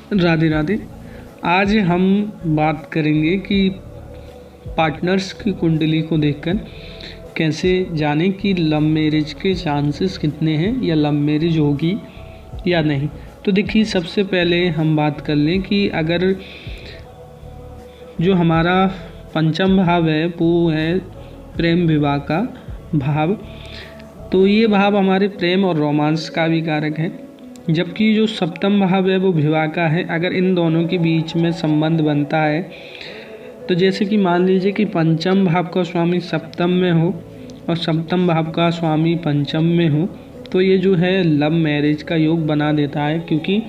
राधे राधे। आज हम बात करेंगे कि पार्टनर्स की कुंडली को देखकर कैसे जानें कि लव मैरिज के चांसेस कितने हैं या लव मैरिज होगी या नहीं। तो देखिए, सबसे पहले हम बात कर लें कि अगर जो हमारा पंचम भाव है वो है प्रेम विवाह का भाव, तो ये भाव हमारे प्रेम और रोमांस का भी कारक है, जबकि जो सप्तम भाव है वो विवाह का है। अगर इन दोनों के बीच में संबंध बनता है, तो जैसे कि मान लीजिए कि पंचम भाव का स्वामी सप्तम में हो और सप्तम भाव का स्वामी पंचम में हो, तो ये जो है लव मैरिज का योग बना देता है, क्योंकि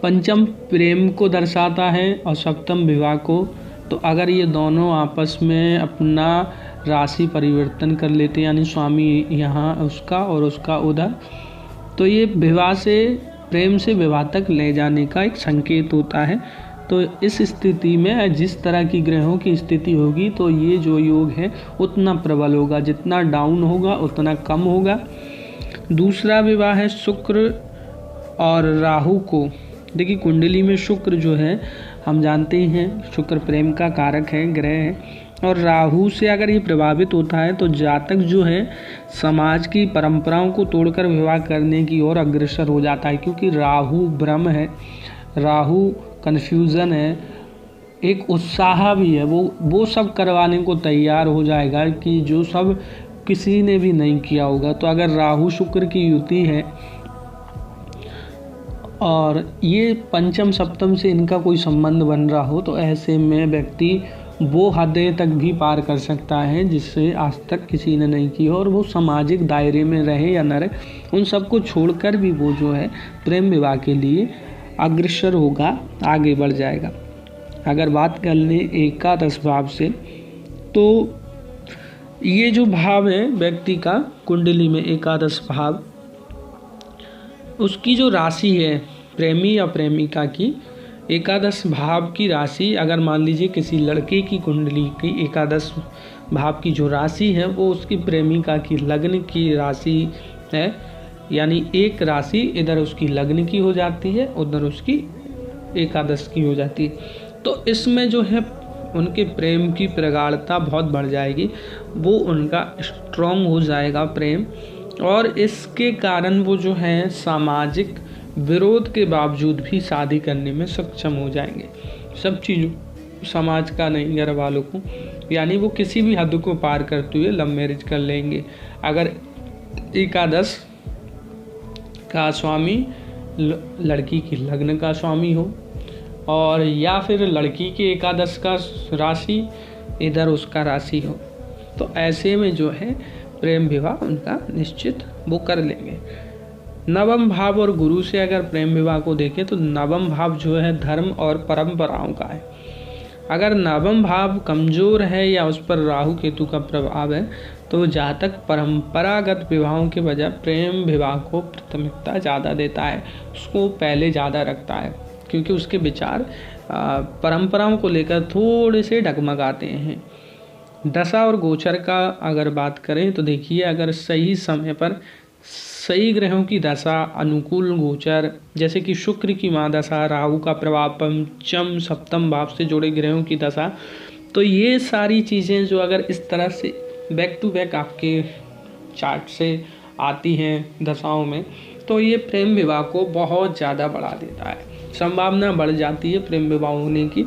पंचम प्रेम को दर्शाता है और सप्तम विवाह को। तो अगर ये दोनों आपस में अपना राशि परिवर्तन कर लेते हैं, यानी स्वामी यहाँ उसका और उसका उधर, तो ये विवाह से प्रेम से विवाह तक ले जाने का एक संकेत होता है। तो इस स्थिति में जिस तरह की ग्रहों की स्थिति होगी, तो ये जो योग है उतना प्रबल होगा, जितना डाउन होगा उतना कम होगा। दूसरा विवाह है शुक्र और राहु को। देखिए, कुंडली में शुक्र जो है हम जानते ही हैं, शुक्र प्रेम का कारक है, ग्रह है, और राहु से अगर ये प्रभावित होता है तो जातक जो है समाज की परंपराओं को तोड़कर विवाह करने की ओर अग्रसर हो जाता है, क्योंकि राहु भ्रम है, राहु कन्फ्यूज़न है, एक उत्साह भी है, वो सब करवाने को तैयार हो जाएगा कि जो सब किसी ने भी नहीं किया होगा। तो अगर राहु शुक्र की युति है और ये पंचम सप्तम से इनका कोई संबंध बन रहा हो, तो ऐसे में व्यक्ति वो हदें तक भी पार कर सकता है जिससे आज तक किसी ने नहीं की हो, और वो सामाजिक दायरे में रहे या न रहे, उन सबको छोड़कर भी वो जो है प्रेम विवाह के लिए अग्रसर होगा, आगे बढ़ जाएगा। अगर बात कर लें एकादश भाव से, तो ये जो भाव है व्यक्ति का कुंडली में एकादश भाव, उसकी जो राशि है प्रेमी या प्रेमिका की, एकादश भाव की राशि, अगर मान लीजिए किसी लड़के की कुंडली की एकादश भाव की जो राशि है वो उसकी प्रेमिका की लग्न की राशि है, यानी एक राशि इधर उसकी लग्न की हो जाती है, उधर उसकी एकादश की हो जाती है। तो इसमें जो है उनके प्रेम की प्रगाढ़ता बहुत बढ़ जाएगी, वो उनका स्ट्रॉन्ग हो जाएगा प्रेम, और इसके कारण वो जो है सामाजिक विरोध के बावजूद भी शादी करने में सक्षम हो जाएंगे। सब चीज़ों समाज का नहीं, घर वालों को, यानी वो किसी भी हद को पार करते हुए लव मैरिज कर लेंगे। अगर एकादश का स्वामी लड़की की लग्न का स्वामी हो, और या फिर लड़की के एकादश का राशि इधर उसका राशि हो, तो ऐसे में जो है प्रेम विवाह उनका निश्चित वो कर लेंगे। नवम भाव और गुरु से अगर प्रेम विवाह को देखें, तो नवम भाव जो है धर्म और परंपराओं का है। अगर नवम भाव कमज़ोर है या उस पर राहु केतु का प्रभाव है, तो जातक परंपरागत विवाहों के बजाय प्रेम विवाह को प्राथमिकता ज़्यादा देता है, उसको पहले ज़्यादा रखता है, क्योंकि उसके विचार परंपराओं को लेकर थोड़े से डगमगाते हैं। दशा और गोचर का अगर बात करें, तो देखिए, अगर सही समय पर सही ग्रहों की दशा, अनुकूल गोचर, जैसे कि शुक्र की महादशा, राहु का प्रभाव, पंचम सप्तम भाव से जुड़े ग्रहों की दशा, तो ये सारी चीज़ें जो अगर इस तरह से बैक टू बैक आपके चार्ट से आती हैं दशाओं में, तो ये प्रेम विवाह को बहुत ज़्यादा बढ़ा देता है, संभावना बढ़ जाती है प्रेम विवाह होने की।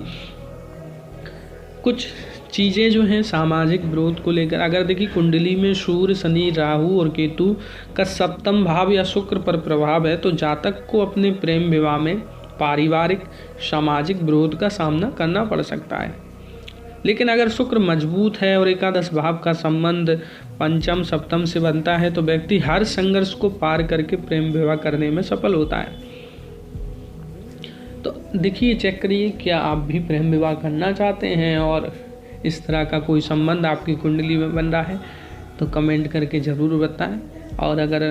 कुछ चीज़ें जो हैं सामाजिक विरोध को लेकर, अगर देखिए कुंडली में सूर्य, शनि, राहु और केतु का सप्तम भाव या शुक्र पर प्रभाव है, तो जातक को अपने प्रेम विवाह में पारिवारिक सामाजिक विरोध का सामना करना पड़ सकता है। लेकिन अगर शुक्र मजबूत है और एकादश भाव का संबंध पंचम सप्तम से बनता है, तो व्यक्ति हर संघर्ष को पार करके प्रेम विवाह करने में सफल होता है। तो देखिए, चेक करिए, क्या आप भी प्रेम विवाह करना चाहते हैं और इस तरह का कोई संबंध आपकी कुंडली में बन रहा है, तो कमेंट करके ज़रूर बताएं। और अगर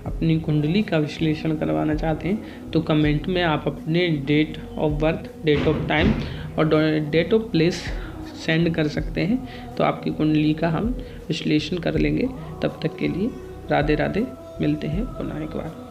अपनी कुंडली का विश्लेषण करवाना चाहते हैं, तो कमेंट में आप अपने date of birth, date of time और डेट ऑफ प्लेस सेंड कर सकते हैं, तो आपकी कुंडली का हम विश्लेषण कर लेंगे। तब तक के लिए राधे राधे, मिलते हैं पुनः एक बार।